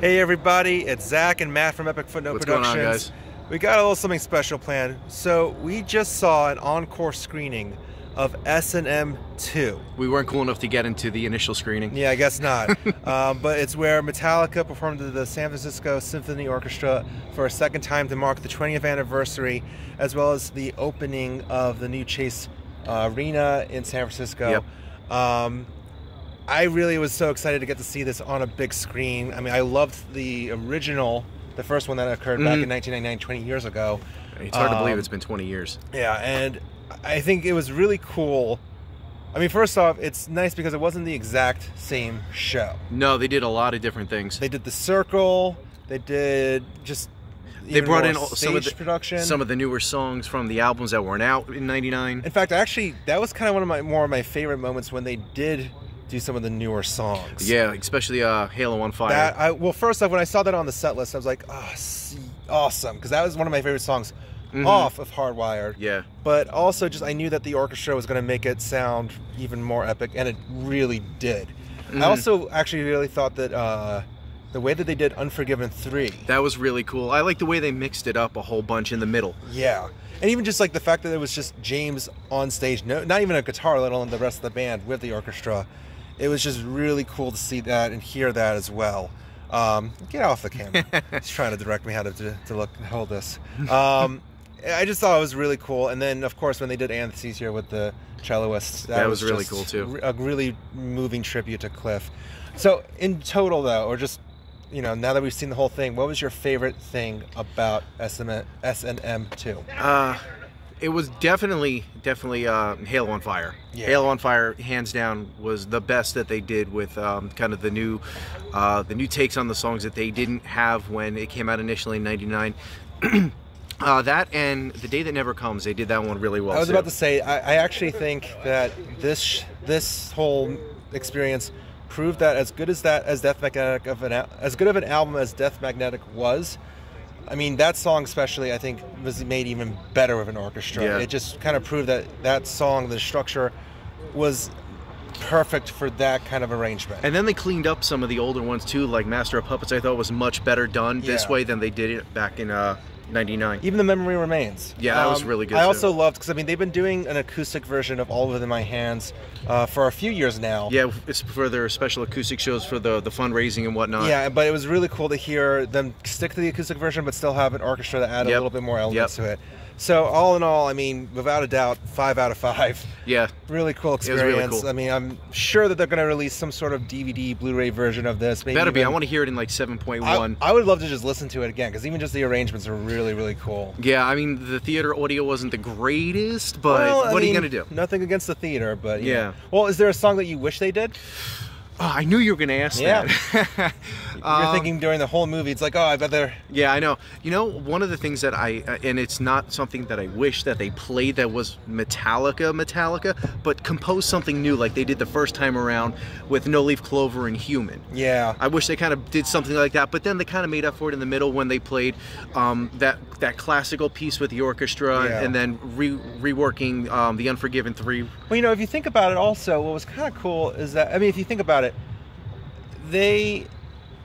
Hey everybody, it's Zach and Matt from Epic Footnote What's Productions. going on, guys? We got a little something special planned. So we just saw an encore screening of S&M 2. We weren't cool enough to get into the initial screening. Yeah, I guess not. But it's where Metallica performed with the San Francisco Symphony Orchestra for a second time to mark the 20th anniversary, as well as the opening of the new Chase Arena in San Francisco. Yep. I really was so excited to get to see this on a big screen. I mean, I loved the original, the first one that occurred back in 1999, 20 years ago. It's hard to believe it's been 20 years. Yeah, and I think it was really cool. I mean, first off, it's nice because it wasn't the exact same show. No, they did a lot of different things. They did the circle. They did just They brought in some of the newer songs from the albums that weren't out in '99. In fact, actually, that was kind of one of more of my favorite moments when they did do some of the newer songs. Yeah, especially Halo on Fire. Well, first off, when I saw that on the set list, I was like, oh, awesome, because that was one of my favorite songs off of Hardwired. Yeah. But also, just I knew that the orchestra was going to make it sound even more epic, and it really did. I also actually really thought that the way that they did Unforgiven 3. That was really cool. I like the way they mixed it up a whole bunch in the middle. Yeah. And even just like the fact that it was just James on stage, not even a guitar, let alone the rest of the band with the orchestra. It was just really cool to see that and hear that as well. Get off the camera. He's trying to direct me how to hold this. I just thought it was really cool. And then, of course, when they did Anesthesia with the celloists, that was really cool, too. A really moving tribute to Cliff. So, in total, though, or just, you know, now that we've seen the whole thing, what was your favorite thing about S&M 2? It was definitely Halo on Fire. Yeah. Halo on Fire, hands down, was the best that they did with kind of the new takes on the songs that they didn't have when it came out initially in '99. That and The Day That Never Comes, they did that one really well. I was about to say, I actually think that this whole experience proved that as good of an album as Death Magnetic was. I mean, that song especially, I think, was made even better with an orchestra. Yeah. It just kind of proved that song, the structure, was perfect for that kind of arrangement. And then they cleaned up some of the older ones too, like Master of Puppets. I thought was much better done this way than they did it back in '99. Even The Memory Remains. Yeah, that was really good. I also loved, because I mean, they've been doing an acoustic version of All Within My Hands for a few years now. Yeah, it's for their special acoustic shows for the fundraising and whatnot. Yeah, but it was really cool to hear them stick to the acoustic version, but still have an orchestra that add a little bit more elements to it. So all in all, I mean, without a doubt, 5 out of 5. Yeah. Really cool experience. It was really cool. I mean, I'm sure that they're going to release some sort of DVD, Blu-ray version of this. Maybe better be. I want to hear it in like 7.1. I would love to just listen to it again, because even just the arrangements are really, really cool. Yeah, I mean, the theater audio wasn't the greatest, but what are you going to do? Nothing against the theater, but yeah. Well, is there a song that you wish they did? Oh, I knew you were going to ask that. You're thinking during the whole movie, it's like, oh, I bet they're... Yeah, I know. You know, one of the things that and it's not something that I wish that they played that was Metallica, but compose something new like they did the first time around with No Leaf Clover and Human. Yeah. I wish they kind of did something like that, but then they kind of made up for it in the middle when they played that classical piece with the orchestra and then reworking the Unforgiven 3. Well, you know, if you think about it also, what was kind of cool is that, I mean, if you think about it, they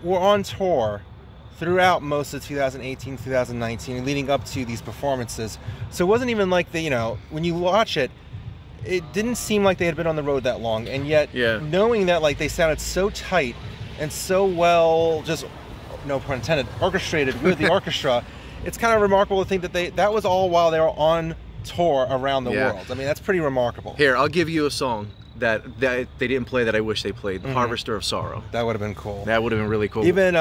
were on tour throughout most of 2018, 2019, leading up to these performances. So it wasn't even like when you watch it, it didn't seem like they had been on the road that long. And yet, knowing that like they sounded so tight and so well, just no pun intended, orchestrated with the orchestra, it's kind of remarkable to think that that was all while they were on tour around the world. I mean, that's pretty remarkable. Here, I'll give you a song that they didn't play that I wish they played. The Harvester of Sorrow. That would have been cool. That would have been really cool. Even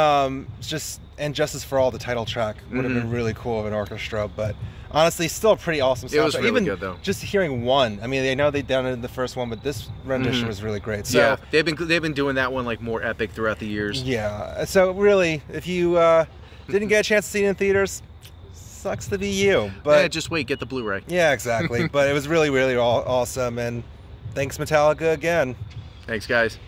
Justice for All, the title track, would have been really cool of an orchestra. But honestly, still a pretty awesome soundtrack. It was really good, though. Just hearing one. I mean, I know they've done it in the first one, but this rendition was really great. So, yeah, they've been doing that one like more epic throughout the years. Yeah. So really, if you didn't get a chance to see it in theaters, sucks to be you. But yeah, just wait, get the Blu-ray. Yeah, exactly. But it was really, really awesome. And thanks, Metallica, again. Thanks, guys.